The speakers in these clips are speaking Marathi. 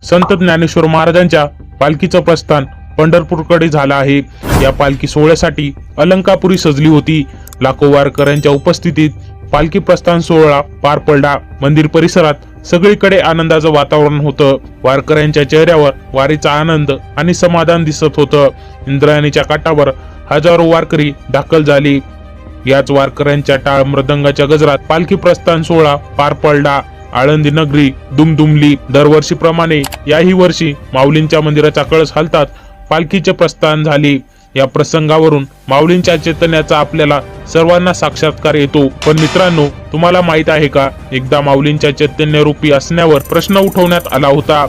संत ज्ञानेश्वर महाराजांच्या पालखीचं प्रस्थान पंढरपूरकडे झालं आहे। या पालखी सोहळ्यासाठी अलंकापुरी सजली होती। लाखो वारकऱ्यांच्या उपस्थितीत पालखी प्रस्थान सोहळा पार पडला। मंदिर परिसरात सगळीकडे आनंदाचं वातावरण होतं। वारकऱ्यांच्या चेहऱ्यावर वारीचा आनंद आणि समाधान दिसत होतं। इंद्रायणीच्या काठावर हजारो वारकरी दाखल झाली। याच वारकऱ्यांच्या टाळ मृदंगाच्या गजरात पालखी प्रस्थान सोहळा पार पडला। आळंदी नगरी दुमदुमली। दरवर्षीप्रमाणे याही वर्षी माऊलींच्या मंदिराचा कळस हलतात पालखीचे प्रस्थान झाले। या प्रसंगावरून माऊलींच्या चैतन्याचा आपल्याला सर्वांना साक्षात्कार येतो। पण मित्रांनो, तुम्हाला माहित आहे का, एकदा माऊलींच्या चैतन्य रूपी असण्यावर प्रश्न उठवण्यात आला होता।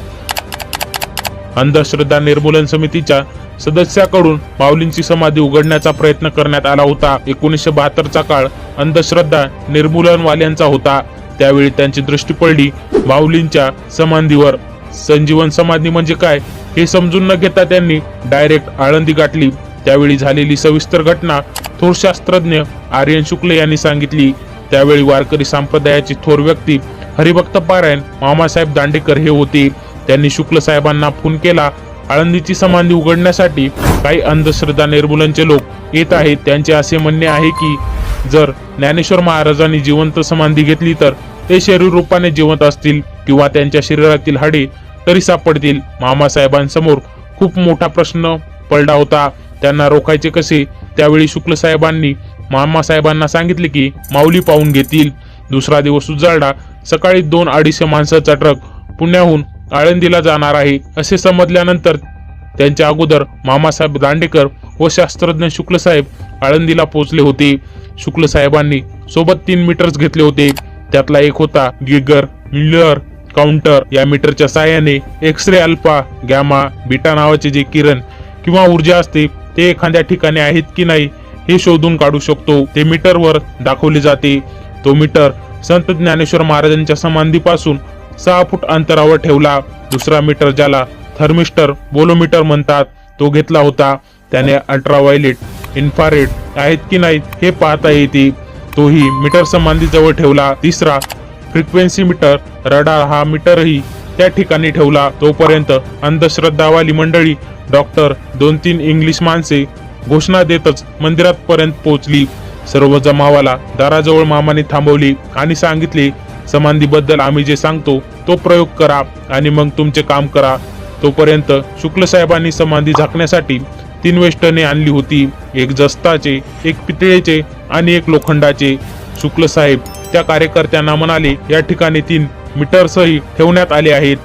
अंधश्रद्धा निर्मूलन समितीच्या सदस्याकडून माऊलींची समाधी उघडण्याचा प्रयत्न करण्यात आला होता। 1972चा काळ अंधश्रद्धा निर्मूलन वाल्यांचा होता। त्यावेळी त्यांची दृष्टी पडली माऊलींच्या समाधीवर। संजीवन समाधी म्हणजे काय हे समजून न घेता त्यांनी डायरेक्ट आळंदी गाठली। त्यावेळी झालेली सविस्तर घटना थोर शास्त्रज्ञ आर्यन शुक्ल यांनी सांगितली। त्यावेळी वारकरी संप्रदायाची थोर व्यक्ती हरिभक्त पारायण मामासाहेब दांडेकर हे होते। त्यांनी शुक्ल साहेबांना फोन केला। आळंदीची समाधी उघडण्यासाठी काही अंधश्रद्धा निर्मूलनचे लोक येत आहेत। त्यांचे असे म्हणणे आहे की जर ज्ञानेश्वर महाराजांनी जिवंत समाधी घेतली तर ते शरीर रूपाने जिवंत असतील किंवा त्यांच्या शरीरातील हाडे तरी सापडतील। मामासाहेबांसमोर खूप मोठा प्रश्न पडला होता, त्यांना रोखायचे कसे। त्यावेळी शुक्ल साहेबांनी मामासाहेबांना सांगितले की माऊली पाहून घेतील। दुसरा दिवस उजाडला। सकाळी 2-250 माणसाचा ट्रक पुण्याहून आळंदीला जाणार आहे असे समजल्यानंतर त्यांच्या अगोदर मामासाहेब दांडेकर व शास्त्रज्ञ शुक्ल साहेब आळंदीला पोहोचले होते। शुक्ल साहेबांनी सोबत 3 मीटर्स घेतले होते। त्यातला एक होता गिगर मिलर काउंटर। या मीटरच्या साहाय्याने एक्सरे अल्फा गॅमा बीटा नावाचे जे किरण किंवा ऊर्जा असते ते एखाद्या ठिकाणी आहेत की नाही हे शोधून काढू शकतो। ते मीटरवर दाखवले जाते। तो मीटर संत ज्ञानेश्वर महाराजांच्या समाधीपासून 6 फूट अंतरावर ठेवला। दुसरा मीटर ज्याला थर्मिस्टर बोलोमीटर म्हणतात तो घेतला होता। त्याने अल्ट्राव्हायलेट इन्फ्रारेड आहेत की नाही हे पाहता येते, तोही मीटर समाधीजवळ ठेवला। तिसरा फ्रिक्वेन्सी मीटर रडार हा मीटरही त्या ठिकाणी ठेवला। तोपर्यंत अंधश्रद्धावाली मंडळी डॉक्टर 2-3 इंग्लिश माणसे घोषणा देतच मंदिरात पर्यंत पोहोचली। सर्व जमावाला दाराजवळ मामाने थांबवली आणि सांगितले, समाधीबद्दल आम्ही जे सांगतो तो प्रयोग करा आणि मग तुमचे काम करा। तोपर्यंत शुक्ल साहेबांनी समाधी झाकण्यासाठी 3 वेष्टने आणली होती, एक जस्ताचे, एक पितळेचे आणि एक लोखंडाचे। शुक्ल साहेब त्या कार्यकर्त्यांना म्हणाले, या ठिकाणी 3 मीटर्सही ठेवण्यात आले आहेत।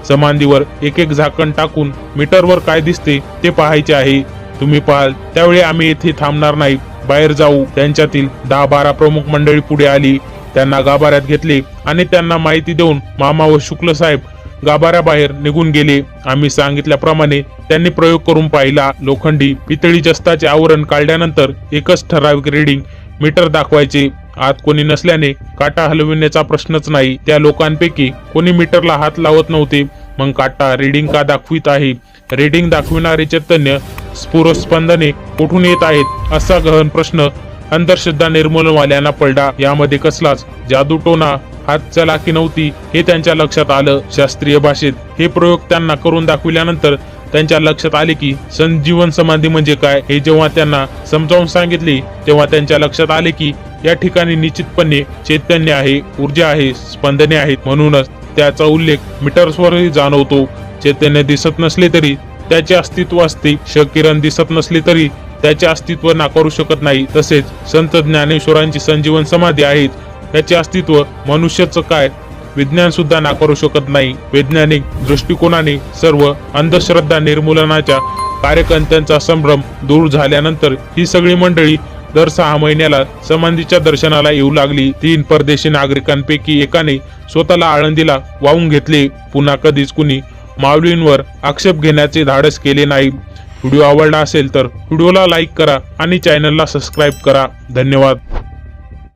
समाधीवर एक झाकण टाकून मीटरवर काय दिसते ते पाहायचे आहे। तुम्ही पाहाल त्यावेळी आम्ही येथे थांबणार नाही, बाहेर जाऊ। त्यांच्यातील 10-12 प्रमुख मंडळी पुढे आली। त्यांना गाभाऱ्यात घेतले आणि त्यांना माहिती देऊन मामा व शुक्ल साहेब गाभाऱ्याबाहेर निघून गेले। आम्ही सांगितल्याप्रमाणे त्यांनी प्रयोग करून पाहिला। लोखंडी पितळी जस्ताचे आवरण काढल्यानंतर एकच ठराविक रीडिंग मीटर दाखवायचे। आत कोणी नसल्याने काटा हलविण्याचा प्रश्नच नाही। त्या लोकांपैकी कोणी मीटरला हात लावत नव्हते। मग काटा रीडिंग का दाखवित आहे? रीडिंग दाखविणारे चैतन्य स्फुरस्पंदने कुठून येत आहेत असा गहन प्रश्न अंधश्रद्धा निर्मूलनवाल्यांना पडला। यामध्ये कसलाच जादूटोना हात चलाकी नव्हती हे त्यांच्या लक्षात आलं। शास्त्रीय भाषेत हे प्रयोग त्यांना करून दाखविल्यानंतर त्यांच्या लक्षात आले की संजीवन समाधी म्हणजे काय हे जेव्हा त्यांना समजावून सांगितले तेव्हा त्यांच्या लक्षात आले की या ठिकाणी निश्चितपणे चैतन्य आहे, ऊर्जा आहे, स्पंदने आहेत। म्हणूनच त्याचा उल्लेख मीटर्सवरही जाणवतो। चैतन्य दिसत नसले तरी त्याचे अस्तित्व असते। क्षकिरण दिसत नसले तरी त्याचे अस्तित्व नाकारू शकत नाही। तसेच संत ज्ञानेश्वरांची संजीवन समाधी आहेत, त्याचे अस्तित्व मनुष्याचं काय विज्ञान सुद्धा नाकारू शकत नाही। वैज्ञानिक दृष्टिकोनाने सर्व अंधश्रद्धा निर्मूलनाच्या कार्यकर्त्यांचा संभ्रम दूर झाल्यानंतर ही सगळी मंडळी दर 6 महिन्याला समाधीच्या दर्शनाला येऊ लागली। 3 परदेशी नागरिकांपैकी एकाने स्वतःला आळंदीला वाहून घेतले। पुन्हा कधीच कुणी माऊलींवर आक्षेप घेण्याचे धाडस केले नाही। व्हिडिओ आवडला असेल तर व्हिडिओला लाईक करा आणि चॅनलला सबस्क्राईब करा। धन्यवाद।